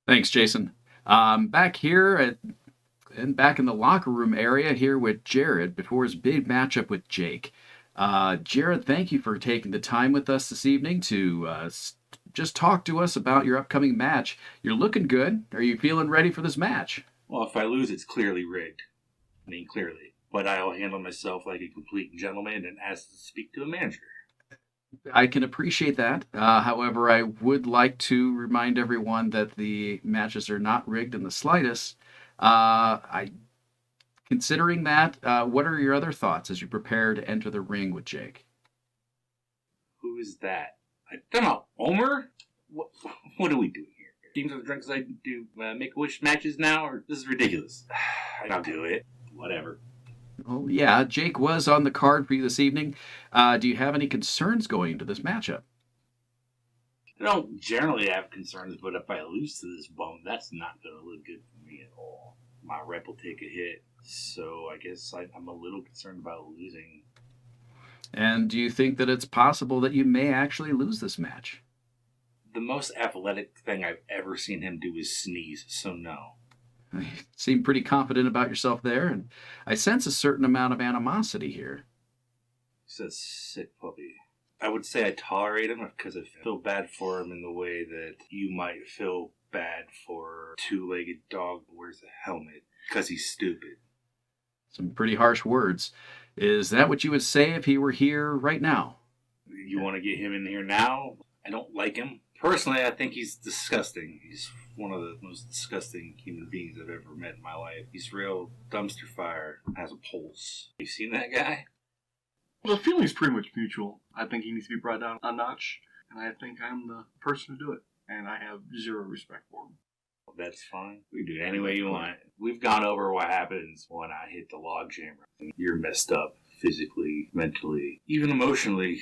Thanks, Jason. Back here and back in the locker room area here with Jarrod before his big matchup with Jake. Jarrod, thank you for taking the time with us this evening to just talk to us about your upcoming match. You're looking good. Are you feeling ready for this match? Well, if I lose, it's clearly rigged. I mean, clearly. But I'll handle myself like a complete gentleman and ask to speak to a manager. I can appreciate that. However, I would like to remind everyone that the matches are not rigged in the slightest. I Considering that, what are your other thoughts as you prepare to enter the ring with Jake? Who is that? I don't know. Omer? What are we doing here? Teams of the drinks I do Make-A-Wish matches now? Or this is ridiculous. I'll do it. Whatever. Oh, yeah, Jake was on the card for you this evening. Do you have any concerns going into this matchup? I don't generally have concerns, but if I lose to this bone, that's not going to look good for me at all. My rep will take a hit, so I guess I'm a little concerned about losing. And do you think that it's possible that you may actually lose this match? The most athletic thing I've ever seen him do is sneeze, so no. You seem pretty confident about yourself there, and I sense a certain amount of animosity here. He's a sick puppy. I would say I tolerate him because I feel bad for him in the way that you might feel bad for a two-legged dog who wears a helmet because he's stupid. Some pretty harsh words. Is that what you would say if he were here right now? You want to get him in here now? I don't like him. Personally, I think he's disgusting. He's one of the most disgusting human beings I've ever met in my life. He's real dumpster fire, has a pulse. You seen that guy? Well, the feeling's pretty much mutual. I think he needs to be brought down a notch, and I think I'm the person to do it. And I have zero respect for him. That's fine. We can do it any way you want. We've gone over what happens when I hit the log chamber. You're messed up physically, mentally, even emotionally,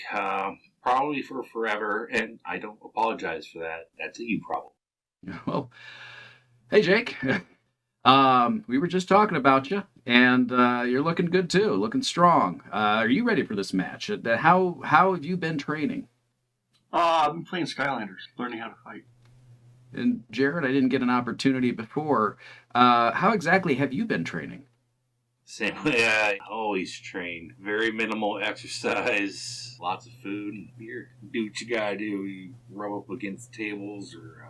probably for forever, and I don't apologize for that. That's a you problem. Well, hey, Jake. We were just talking about you, and you're looking good too, looking strong. Are you ready for this match? How have you been training? I've been playing Skylanders, learning how to fight. And Jarrod, I didn't get an opportunity before. How exactly have you been training? Same way I always train. Very minimal exercise, lots of food, and beer. Do what you gotta do. You rub up against tables or,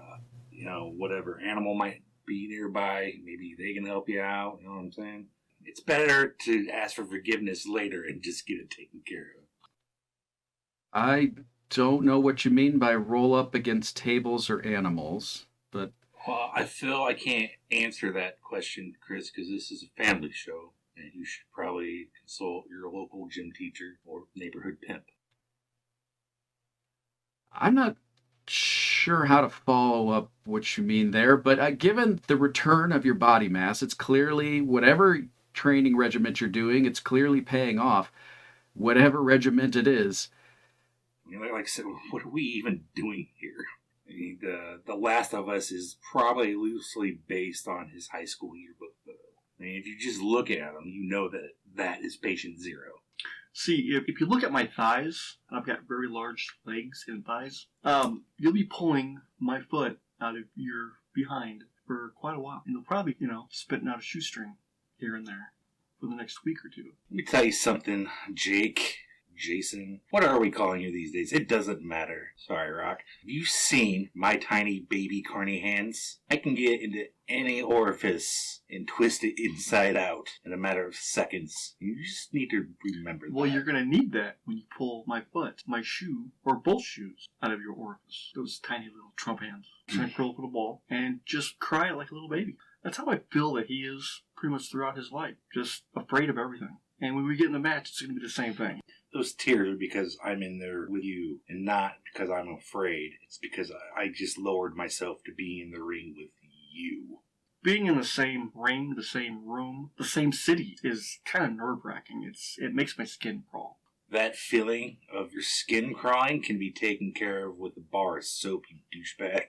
whatever animal might be nearby. Maybe they can help you out. You know what I'm saying? It's better to ask for forgiveness later and just get it taken care of. I don't know what you mean by roll up against tables or animals, but Well, I feel I can't answer that question, Chris, because this is a family show, and you should probably consult your local gym teacher or neighborhood pimp. I'm not sure how to follow up what you mean there. But given the return of your body mass, it's clearly whatever training regiment you're doing, it's clearly paying off, whatever regiment it is. Like I said, what are we even doing here? I mean, the Last of Us is probably loosely based on his high school yearbook photo. I mean, if you just look at him, you know that is patient zero. See, if you look at my thighs, and I've got very large legs and thighs, you'll be pulling my foot out of your behind for quite a while. And you'll probably, spitting out a shoestring here and there for the next week or two. Let me tell you something, Jake. Jason, what are we calling you these days? It doesn't matter. Sorry, Rock. Have you seen my tiny baby carny hands? I can get into any orifice and twist it inside out in a matter of seconds. You just need to remember that. Well, you're going to need that when you pull my foot, my shoe, or both shoes out of your orifice. Those tiny little Trump hands. Trying to curl up with a ball and just cry like a little baby. That's how I feel that he is pretty much throughout his life. Just afraid of everything. And when we get in the match, it's going to be the same thing. Those tears are because I'm in there with you and not because I'm afraid. It's because I just lowered myself to be in the ring with you. Being in the same ring, the same room, the same city is kind of nerve-wracking. It makes my skin crawl. That feeling of your skin crawling can be taken care of with a bar of soap, you douchebag.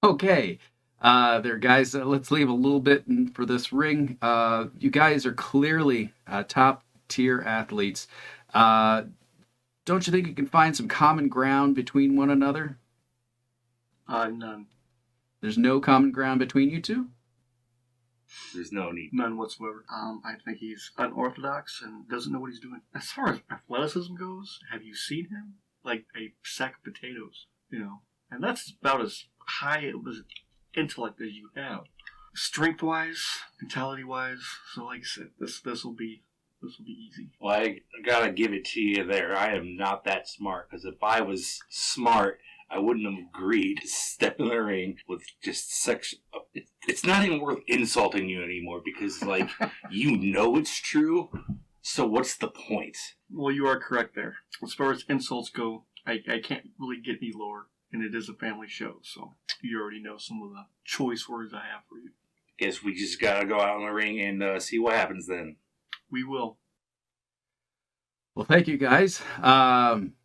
Okay. There, guys, let's leave a little bit for this ring. You guys are clearly top tier athletes. Don't you think you can find some common ground between one another? None. There's no common ground between you two? There's no need. None whatsoever. I think he's unorthodox and doesn't know what he's doing. As far as athleticism goes, have you seen him? Like a sack of potatoes, And that's about as high of intellect as you have. Strength-wise, mentality-wise, so like I said, this will be easy. Well, I gotta give it to you there. I am not that smart, because if I was smart, I wouldn't have agreed to step in the ring with just such. It's not even worth insulting you anymore, because it's true. So what's the point? Well, you are correct there. As far as insults go, I can't really get any lower, and it is a family show, so you already know some of the choice words I have for you. Guess we just gotta go out in the ring and see what happens then. We will. Well, thank you, guys.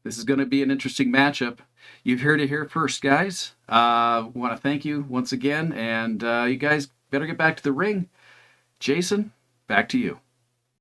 This is going to be an interesting matchup. You've heard it here first, guys. Want to thank you once again, and you guys better get back to the ring. Jason, back to you.